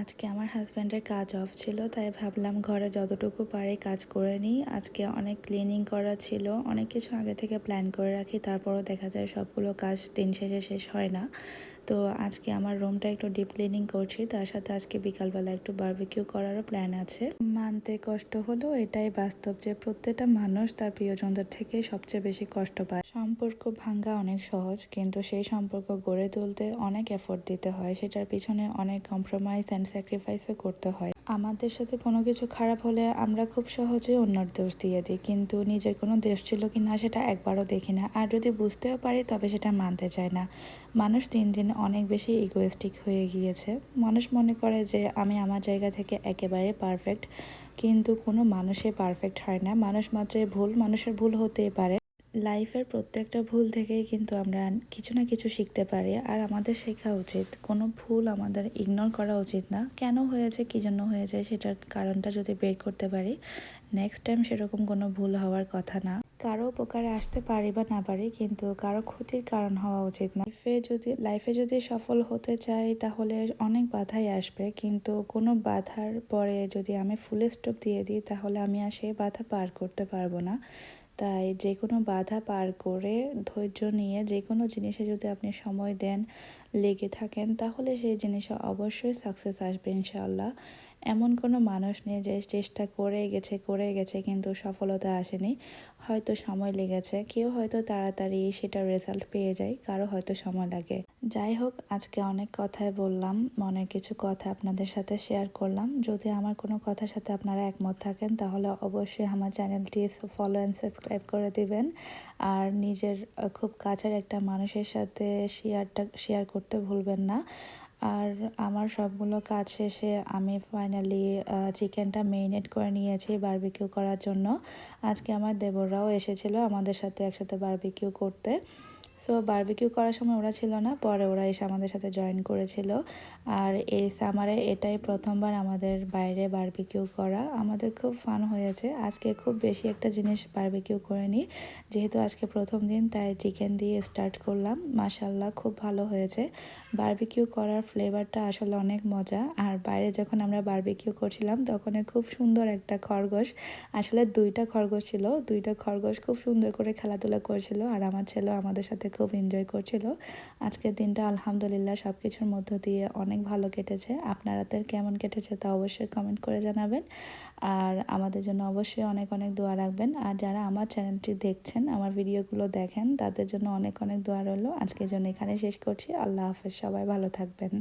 আজকে আমার হাজব্যান্ডের কাজ অফ ছিল, তাই ভাবলাম ঘরে যতটুকু পারি কাজ করে নিই। আজকে অনেক ক্লিনিং করা ছিল, অনেক কিছু আগে থেকে প্ল্যান করে রাখি, তারপরও দেখা যায় সবগুলো কাজ দিন শেষে শেষ হয় না। তো আজকে আমার রুমটা একটু ডিপ ক্লিনিং করছি, তার সাথে আজকে বিকালবেলা একটু বারবিকিউ করারও প্ল্যান আছে। মানতে কষ্ট হলো, এটাই বাস্তব যে প্রত্যেকটা মানুষ তার প্রিয়জনদের থেকে সবচেয়ে বেশি কষ্ট পায়। সম্পর্ক ভাঙ্গা অনেক সহজ, কিন্তু সেই সম্পর্ক গড়ে তুলতে অনেক এফোর্ট দিতে হয়, সেটার পিছনে অনেক কম্প্রোমাইজ অ্যান্ড স্যাক্রিফাইসও করতে হয়। আমাদের সাথে কোনো কিছু খারাপ হলে আমরা খুব সহজে অন্যের দোষ দিয়ে দিই, কিন্তু নিজের কোনো দোষ ছিল কি না সেটা একবারও দেখি না, আর যদি বুঝতেও পারি তবে সেটা মানতে চায় না। মানুষ দিন দিন অনেক বেশি ইগোয়েস্টিক হয়ে গিয়েছে। মানুষ মনে করে যে আমি আমার জায়গা থেকে একেবারে পারফেক্ট, কিন্তু কোনো মানুষই পারফেক্ট হয় না। মানুষ মাত্রই ভুল, মানুষের ভুল হতেই পারে। লাইফের প্রত্যেকটা ভুল থেকেই কিন্তু আমরা কিছু না কিছু শিখতে পারি, আর আমাদের শেখা উচিত। কোনো ভুল আমাদের ইগনোর করা উচিত না। কেন হয়েছে, কী জন্য হয়েছে, সেটার কারণটা যদি বের করতে পারি, নেক্সট টাইম সেরকম কোনো ভুল হওয়ার কথা না। কারো উপকারে আসতে পারি বা না পারি, কিন্তু কারো ক্ষতির কারণ হওয়া উচিত না। লাইফে যদি সফল হতে চাই তাহলে অনেক বাধাই আসবে, কিন্তু কোনো বাধার পরে যদি আমি ফুল স্টপ দিয়ে দিই তাহলে আমি আর সেই বাধা পার করতে পারবো না। তাই যে কোনো বাধা পার করে ধৈর্য নিয়ে যে কোনো জিনিসে যদি আপনি সময় দেন, লেগে থাকেন, তাহলে সেই জিনিসে অবশ্যই সাকসেস আসবে ইনশাআল্লাহ। এমন কোনো মানুষ নেই যে চেষ্টা করে গেছে কিন্তু সফলতা আসেনি। হয়তো সময় লেগেছে, কেউ হয়তো তাড়াতাড়ি সেটার রেজাল্ট পেয়ে যায়, কারো হয়তো সময় লাগে। যাই হোক, আজকে অনেক কথাই বললাম, মনের কিছু কথা আপনাদের সাথে শেয়ার করলাম। যদি আমার কোনো কথার সাথে আপনারা একমত থাকেন তাহলে অবশ্যই আমার চ্যানেলটি ফলো অ্যান্ড সাবস্ক্রাইব করে দিবেন। আর নিজের খুব কাছের একটা মানুষের সাথে শেয়ার করতে ভুলবেন না। আর আমার সবগুলো কাজ শেষে আমি ফাইনালি চিকেনটা মেরিনেট করে নিয়েছি বারবিকিউ করার জন্য। আজকে আমার দেবররাও এসেছিলো আমাদের সাথে একসাথে বারবিকিউ করতে। সো বারবিকিউ করার সময় ওরা ছিল না, পরে ওরা এসে আমাদের সাথে জয়েন করেছিল। আর এই সামারে এটাই প্রথমবার আমাদের বাইরে বারবিকিউ করা। আমাদের খুব ফান হয়েছে। আজকে খুব বেশি একটা জিনিস বারবিকিউ করিনি, যেহেতু আজকে প্রথম দিন, তাই চিকেন দিয়ে স্টার্ট করলাম। মাশাআল্লাহ, খুব ভালো হয়েছে। বারবিকিউ করার ফ্লেভারটা আসলে অনেক মজা। আর বাইরে যখন আমরা বারবিকিউ করছিলাম তখন খুব সুন্দর একটা খরগোশ, আসলে দুইটা খরগোশ ছিল, দুইটা খরগোশ খুব সুন্দর করে খেলাধুলা করছিল, আর আমার ছেলেও আমাদের সাথে খুব এনজয় করছিল। আজকের দিনটা আলহামদুলিল্লাহ সব কিছুর মধ্য দিয়ে অনেক ভালো কেটেছে। আপনাদের কেমন কেটেছে তা অবশ্যই কমেন্ট করে জানাবেন। আর আমাদের জন্য অবশ্যই অনেক অনেক দোয়া রাখবেন। আর যারা আমার চ্যানেলটি দেখছেন, আমার ভিডিওগুলো দেখেন, তাদের জন্য অনেক অনেক দোয়া রইল। আজকের জন্য এখানে শেষ করছি। আল্লাহ হাফেজ, সবাই ভালো থাকবেন।